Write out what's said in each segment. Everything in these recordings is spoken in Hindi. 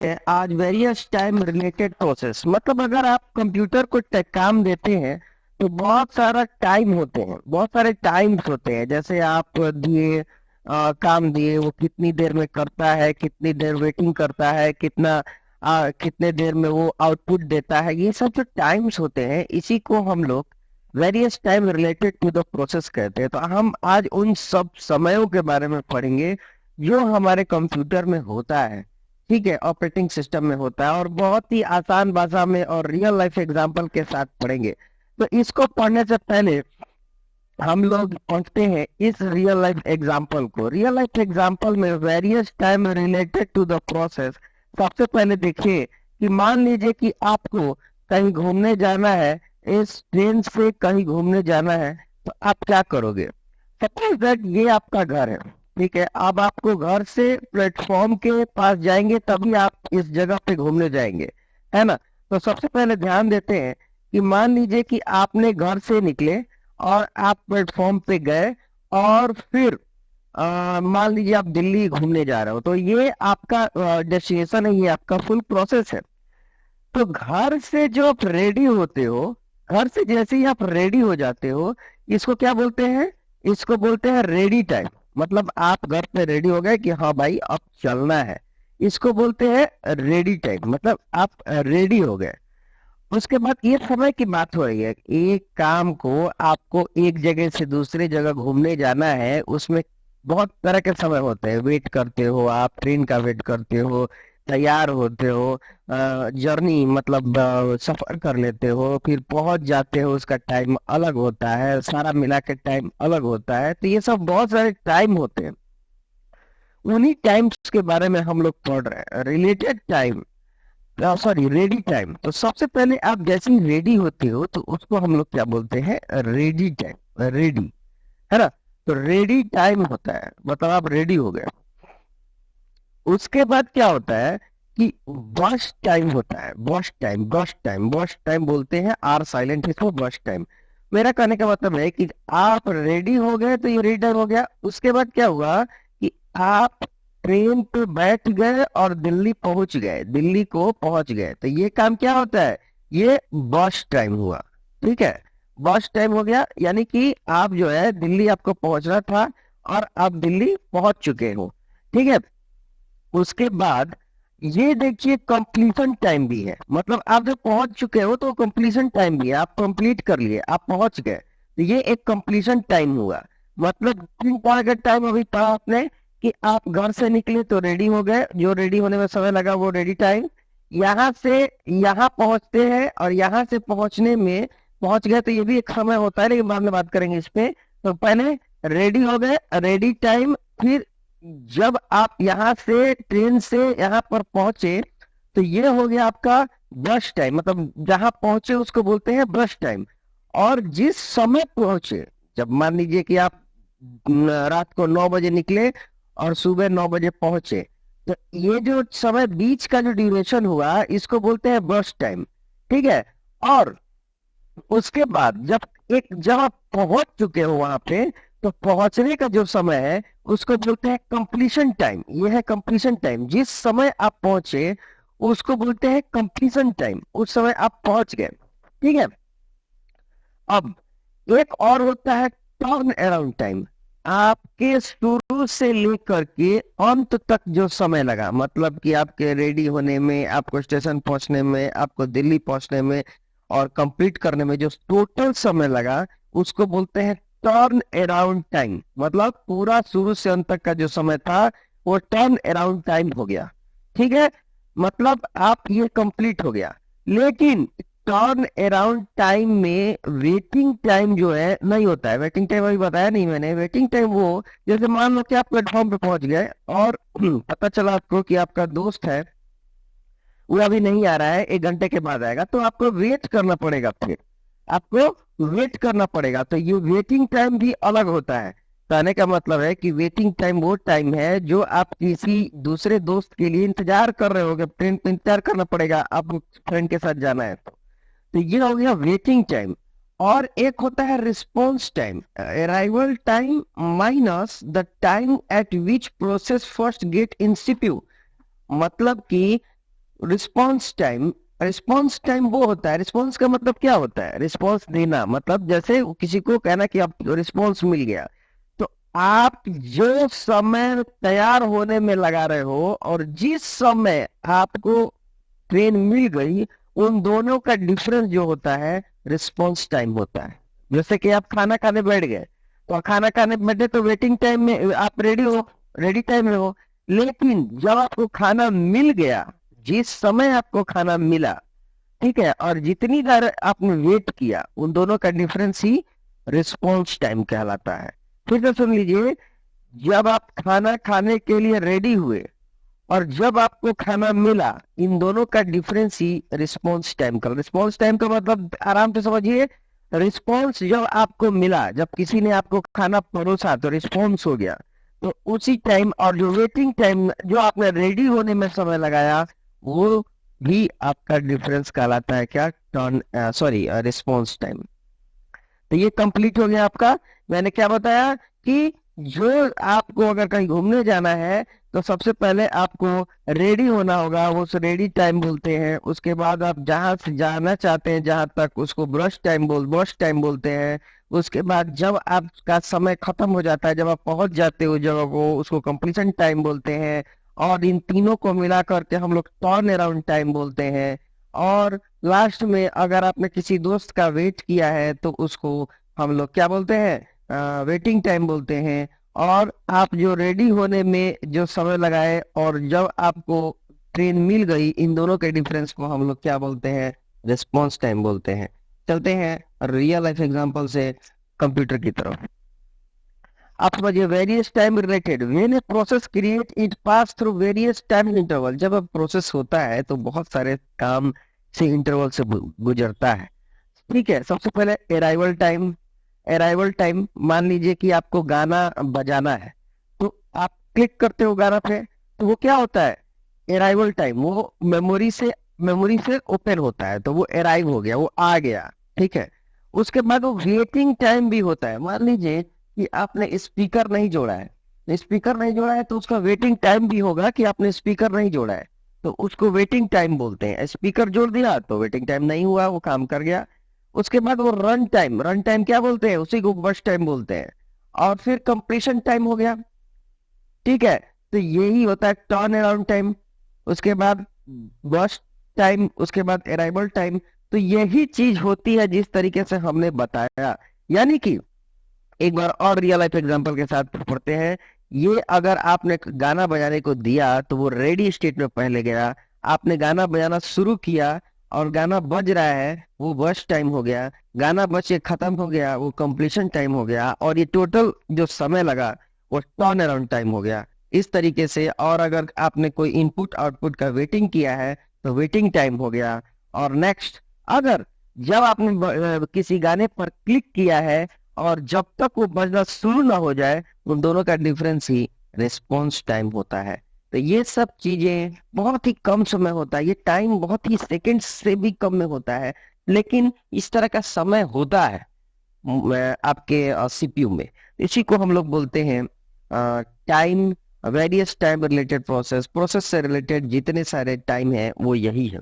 हैं आज वेरियस टाइम रिलेटेड प्रोसेस। मतलब अगर आप कंप्यूटर को काम देते हैं तो बहुत सारा टाइम होते हैं, बहुत सारे टाइम्स होते हैं। जैसे आप दिए काम दिए, वो कितनी देर में करता है, कितनी देर वेटिंग करता है, कितने देर में वो आउटपुट देता है, ये सब जो टाइम्स होते हैं इसी को हम लोग various time related to the process कहते हैं। तो हम आज उन सब समयों के बारे में पढ़ेंगे जो हमारे कंप्यूटर में होता है, ठीक है, ऑपरेटिंग सिस्टम में होता है, और बहुत ही आसान भाषा में और रियल लाइफ एग्जांपल के साथ पढ़ेंगे। तो इसको पढ़ने से पहले हम लोग पढ़ते हैं इस रियल लाइफ एग्जांपल को। रियल लाइफ एग्जांपल में various time related to the process. सबसे पहले देखिए कि मान लीजिए कि आपको कहीं घूमने जाना है, इस ट्रेन से कहीं घूमने जाना है, तो आप क्या करोगे? सपोज दैट ये आपका घर है, ठीक है। अब आपको घर से प्लेटफॉर्म के पास जाएंगे तभी आप इस जगह पे घूमने जाएंगे, है ना। तो सबसे पहले ध्यान देते हैं कि मान लीजिए कि आपने घर से निकले और आप प्लेटफॉर्म पे गए, और फिर मान लीजिए आप दिल्ली घूमने जा रहे हो, तो ये आपका डेस्टिनेशन है, ये आपका फुल प्रोसेस है। तो घर से जो आप रेडी होते हो, घर से जैसे ही आप रेडी हो जाते हो, इसको क्या बोलते हैं? इसको बोलते हैं रेडी टाइम। मतलब आप घर पे रेडी हो गए कि हाँ भाई अब चलना है, इसको बोलते हैं रेडी टाइम। मतलब आप रेडी हो गए। उसके बाद ये समय की बात हो रही है, एक काम को आपको एक जगह से दूसरे जगह घूमने जाना है, उसमें बहुत तरह के समय होते हैं। वेट करते हो, आप ट्रेन का वेट करते हो, तैयार होते हो, जर्नी मतलब सफर कर लेते हो, फिर पहुंच जाते हो, उसका टाइम अलग होता है, सारा मिला के टाइम अलग होता है। तो ये सब बहुत सारे टाइम होते हैं, उन्हीं टाइम्स के बारे में हम लोग पढ़ रहे हैं। Related time, sorry ready time. तो सबसे पहले आप जैसे ही रेडी होते हो तो उसको हम लोग क्या बोलते हैं? रेडी टाइम, रेडी, है ना। तो रेडी टाइम होता है, मतलब आप रेडी हो गए। उसके बाद क्या होता है कि वॉश टाइम होता है। Wash time, wash time, wash time बोलते हैं, आर साइलेंट इसको वॉश टाइम। मेरा कहने का मतलब है कि आप रेडी हो गए तो ये रेडी टाइम हो गया। उसके बाद क्या हुआ कि आप ट्रेन पे बैठ गए और दिल्ली पहुंच गए, दिल्ली को पहुंच गए, तो ये काम क्या होता है? ये वॉश टाइम हुआ, ठीक है। वॉश टाइम हो गया, यानी कि आप जो है दिल्ली आपको पहुंचना था और आप दिल्ली पहुंच चुके हो, ठीक है। उसके बाद ये देखिए कंप्लीशन टाइम भी है। मतलब आप जब पहुंच चुके हो तो कंप्लीशन टाइम भी है, आप कंप्लीट कर लिए, आप पहुंच गए, तो ये एक कंप्लीशन टाइम हुआ। मतलब 3 टारगेट टाइम अभी था आपने कि आप घर से निकले तो रेडी हो गए, जो रेडी होने में समय लगा वो रेडी टाइम। यहाँ से यहाँ पहुंचते हैं और यहाँ से पहुंचने में पहुंच गए, तो ये भी एक समय होता है, लेकिन बाद में बात करेंगे इस पे। तो पहले रेडी हो गए, रेडी टाइम। फिर जब आप यहाँ से ट्रेन से यहाँ पर पहुंचे तो ये हो गया आपका ब्रश टाइम। मतलब जहां पहुंचे उसको बोलते हैं ब्रश टाइम। और जिस समय पहुंचे, जब मान लीजिए कि आप रात को 9 बजे निकले और सुबह 9 बजे पहुंचे, तो ये जो समय बीच का जो ड्यूरेशन हुआ इसको बोलते हैं ब्रश टाइम, ठीक है। और उसके बाद जब आप पहुंच चुके हो वहां पे, तो पहुंचने का जो समय है उसको बोलते हैं कंप्लीशन टाइम। ये है कंप्लीशन टाइम, जिस समय आप पहुंचे उसको बोलते हैं कंप्लीशन टाइम, उस समय आप पहुंच गए, ठीक है। अब एक और होता है टर्न अराउंड टाइम। आपके शुरू से लेकर के अंत तक जो समय लगा, मतलब कि आपके रेडी होने में, आपको स्टेशन पहुंचने में, आपको दिल्ली पहुंचने में और कंप्लीट करने में जो टोटल समय लगा, उसको बोलते हैं टर्न अराउंड टाइम। मतलब पूरा शुरू से अंत तक का जो समय था वो टर्न अराउंड टाइम हो गया, ठीक है। मतलब आप ये कंप्लीट हो गया। लेकिन टर्न अराउंड टाइम में वेटिंग टाइम जो है नहीं होता है। वेटिंग टाइम अभी बताया नहीं मैंने। वेटिंग टाइम वो, जैसे मान लो कि आप प्लेटफॉर्म पे पहुंच गए और पता चला आपको कि आपका दोस्त है वो अभी नहीं आ रहा है, 1 घंटे के बाद आएगा, तो आपको वेट करना पड़ेगा। फिर आपको वेट करना पड़ेगा, तो ये वेटिंग टाइम भी अलग होता है। कहने का मतलब है कि वेटिंग टाइम वो टाइम है जो आप किसी दूसरे दोस्त के लिए इंतजार कर रहे होगे, ट्रेन पे इंतजार करना पड़ेगा, आप फ्रेंड के साथ जाना है तो ये हो गया वेटिंग टाइम। और एक होता है response time, arrival time minus the time eight which process first get in CPU. मतलब कि रिस्पॉन्स टाइम वो होता है, रिस्पॉन्स का मतलब क्या होता है, रिस्पॉन्स देना, मतलब जैसे किसी को कहना कि आप रिस्पॉन्स मिल गया, तो आप जो समय तैयार होने में लगा रहे हो और जिस समय आपको ट्रेन मिल गई, उन दोनों का डिफरेंस जो होता है रिस्पॉन्स टाइम होता है। जैसे कि आप खाना खाने बैठ गए, तो खाना खाने बैठे तो वेटिंग टाइम में आप रेडी टाइम में हो, लेकिन जब आपको खाना मिल गया, जिस समय आपको खाना मिला, ठीक है, और जितनी देर आपने वेट किया, उन दोनों का डिफरेंस ही रिस्पॉन्स टाइम कहलाता है। फिर से सुन लीजिए, जब आप खाना खाने के लिए रेडी हुए और जब आपको खाना मिला, इन दोनों का डिफरेंस ही रिस्पॉन्स टाइम का मतलब आराम से समझिए, रिस्पॉन्स जब आपको मिला, जब किसी ने आपको खाना परोसा तो रिस्पॉन्स हो गया, तो उसी टाइम, और जो वेटिंग टाइम जो आपने रेडी होने में समय लगाया, वो भी आपका डिफरेंस कहलाता है, क्या, टर्न, सॉरी, रिस्पॉन्स टाइम। तो ये कंप्लीट हो गया आपका। मैंने क्या बताया कि जो आपको अगर कहीं घूमने जाना है, तो सबसे पहले आपको रेडी होना होगा, वो उस रेडी टाइम बोलते हैं। उसके बाद आप जहां से जाना चाहते हैं जहां तक, उसको ब्रश टाइम बोलते हैं। उसके बाद जब आपका समय खत्म हो जाता है, जब आप पहुंच जाते हो जगह को, उसको कंप्लीशन टाइम बोलते हैं। और इन तीनों को मिला करके हम लोग टर्न अराउंड टाइम बोलते हैं। और लास्ट में अगर आपने किसी दोस्त का वेट किया है, तो उसको हम लोग क्या बोलते हैं, वेटिंग टाइम बोलते हैं। और आप जो रेडी होने में जो समय लगाए और जब आपको ट्रेन मिल गई, इन दोनों के डिफरेंस को हम लोग क्या बोलते हैं, रिस्पॉन्स टाइम बोलते हैं। चलते हैं रियल लाइफ एग्जांपल से कंप्यूटर की तरफ। आप समझिए, various time related, when a process create it pass through various time interval. जब अब प्रोसेस होता है तो बहुत सारे काम से इंटरवल से गुजरता है। ठीक है, सबसे पहले अराइवल टाइम मान लीजिए कि आपको गाना बजाना है, तो आप क्लिक करते हो गाना पे, तो वो क्या होता है, अराइवल टाइम, वो मेमोरी से ओपन होता है, तो वो अराइव हो गया, वो आ गया। ठीक है, उसके बाद वो वेटिंग टाइम भी होता है। मान लीजिए कि आपने स्पीकर नहीं जोड़ा है, तो उसका वेटिंग टाइम भी होगा कि आपने स्पीकर नहीं जोड़ा है, तो उसको वेटिंग टाइम बोलते हैं। स्पीकर जोड़ दिया तो वेटिंग टाइम नहीं हुआ, वो काम कर गया। उसके बाद वो रन टाइम क्या बोलते हैं, उसी को बस टाइम बोलते हैं। और फिर कंप्लीशन टाइम हो गया। ठीक है, तो यही होता है टर्न अराउंड टाइम। उसके बाद बस टाइम, उसके बाद अराइवल टाइम। तो यही चीज होती है जिस तरीके से हमने बताया। यानी कि एक बार और रियल लाइफ एग्जांपल के साथ पढ़ते हैं। ये अगर आपने गाना बजाने को दिया, तो वो रेडी स्टेट में पहले गया, आपने गाना बजाना शुरू किया और गाना बज रहा है, वो बस टाइम हो गया। गाना बज के खत्म हो गया, वो कंप्लीशन टाइम हो गया। और ये टोटल जो समय लगा, वो टर्न अराउंड टाइम हो गया। इस तरीके से, और अगर आपने कोई इनपुट आउटपुट का वेटिंग किया है, तो वेटिंग टाइम हो गया। और नेक्स्ट, अगर जब आपने किसी गाने पर क्लिक किया है और जब तक वो बजना शुरू ना हो जाए, उन दोनों का डिफरेंस ही रिस्पॉन्स टाइम होता है। तो ये सब चीजें बहुत ही कम समय होता है, ये टाइम बहुत ही सेकंड से भी कम में होता है, लेकिन इस तरह का समय होता है आपके सीपीयू में। इसी को हम लोग बोलते हैं time, various time related process से रिलेटेड जितने सारे टाइम है वो यही है।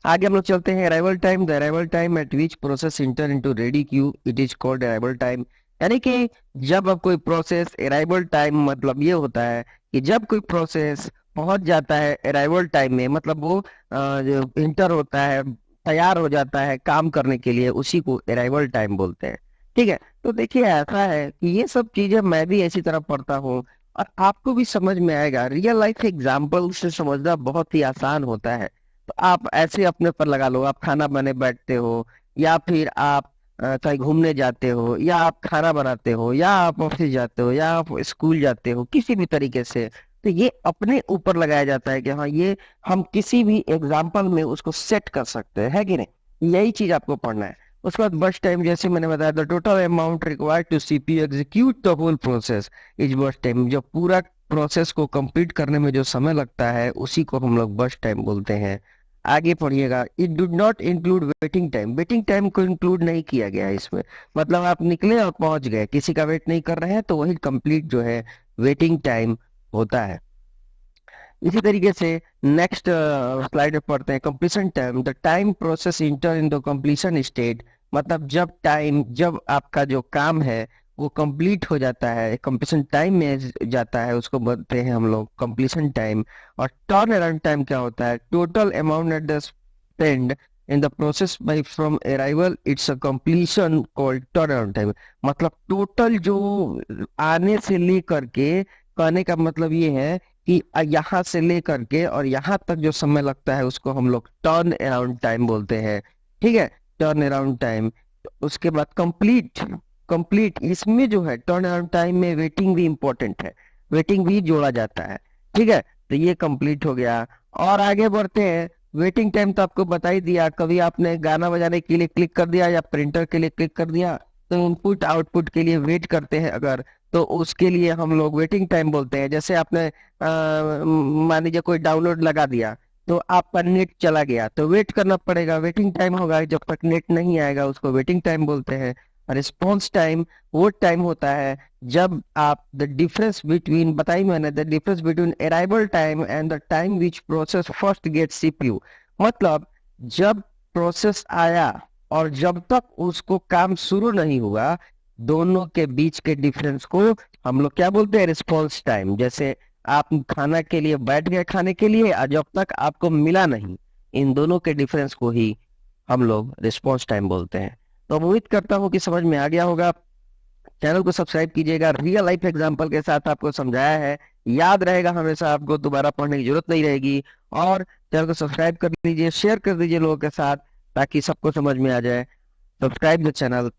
आगे हम लोग चलते हैं arrival time. The arrival time eight which process inter into ready queue, it is called arrival time. यानी कि जब अब कोई प्रोसेस, अराइवल टाइम मतलब ये होता है कि जब कोई प्रोसेस पहुंच जाता है अराइवल टाइम में, मतलब वो जो इंटर होता है, तैयार हो जाता है काम करने के लिए, उसी को अराइवल टाइम बोलते हैं। ठीक है, तो देखिए ऐसा है कि ये सब चीजें मैं भी ऐसी तरह पढ़ता हूँ और आपको भी समझ में आएगा। रियल लाइफ एग्जाम्पल से समझना बहुत ही आसान होता है। तो आप ऐसे अपने पर लगा लो, आप खाना बनाने बैठते हो, या फिर आप कहीं घूमने जाते हो, या आप खाना बनाते हो, या आप ऑफिस जाते हो, या आप स्कूल जाते हो, किसी भी तरीके से, तो ये अपने ऊपर लगाया जाता है कि हाँ, ये हम किसी भी एग्जाम्पल में उसको सेट कर सकते हैं, है कि नहीं। यही चीज आपको पढ़ना है। उसके बाद बस टाइम, जैसे मैंने बताया, the total amount required to CPU execute the whole process is burst time. जो पूरा प्रोसेस को कंप्लीट करने में जो समय लगता है, उसी को हम लोग बस टाइम बोलते हैं। आगे पढ़िएगा, it do not include waiting time. Waiting time को इंक्लूड नहीं किया गया है इसमें। मतलब आप निकले और पहुंच गए, किसी का वेट नहीं कर रहे हैं, तो वही कंप्लीट जो है वेटिंग टाइम होता है। इसी तरीके से नेक्स्ट स्लाइड में पढ़ते हैं completion time. The time process inter in the completion state, मतलब जब आपका जो काम है वो कंप्लीट हो जाता है, कंप्लीशन टाइम में जाता है, उसको बोलते हैं हम लोग कंप्लीशन टाइम। और टर्न अराउंड टाइम क्या होता है? Total amount at the spend in the process by from arrival it's a completion called turn around time. मतलब टोटल जो आने से लेकर के, कहने का मतलब ये है कि यहाँ से लेकर के और यहाँ तक जो समय लगता है उसको हम लोग टर्न अराउंड टाइम बोलते हैं। ठीक है, टर्न अराउंड टाइम। उसके बाद कंप्लीट। कंप्लीट इसमें जो है टर्न अराउंड टाइम में वेटिंग भी इंपॉर्टेंट है, वेटिंग भी जोड़ा जाता है। ठीक है, तो ये कंप्लीट हो गया। और आगे बढ़ते हैं। वेटिंग टाइम तो आपको बता ही दिया, कभी आपने गाना बजाने के लिए क्लिक कर दिया या प्रिंटर के लिए क्लिक कर दिया तो इनपुट आउटपुट के लिए वेट करते हैं अगर, तो उसके लिए हम लोग वेटिंग टाइम बोलते हैं। जैसे आपने मान लीजिए कोई डाउनलोड लगा दिया तो आपका नेट चला गया तो वेट करना पड़ेगा, वेटिंग टाइम होगा, जब तक नेट नहीं आएगा उसको वेटिंग टाइम बोलते हैं। रिस्पॉन्स टाइम वो टाइम होता है जब आप द डिफरेंस बिटवीन, बताई मैंने, the difference between arrival time and the time which process first get CPU. मतलब जब प्रोसेस आया और जब तक उसको काम शुरू नहीं हुआ, दोनों के बीच के डिफरेंस को हम लोग क्या बोलते हैं? Response time. जैसे आप खाना के लिए बैठ गए खाने के लिए और जब तक आपको मिला नहीं, इन दोनों के डिफरेंस को ही हम लोग रिस्पॉन्स टाइम बोलते हैं। तो उम्मीद करता हूँ कि समझ में आ गया होगा। चैनल को सब्सक्राइब कीजिएगा, रियल लाइफ एग्जांपल के साथ आपको समझाया है, याद रहेगा हमेशा, आपको दोबारा पढ़ने की जरूरत नहीं रहेगी। और चैनल को सब्सक्राइब कर लीजिए, शेयर कर दीजिए लोगों के साथ ताकि सबको समझ में आ जाए। Subscribe the channel.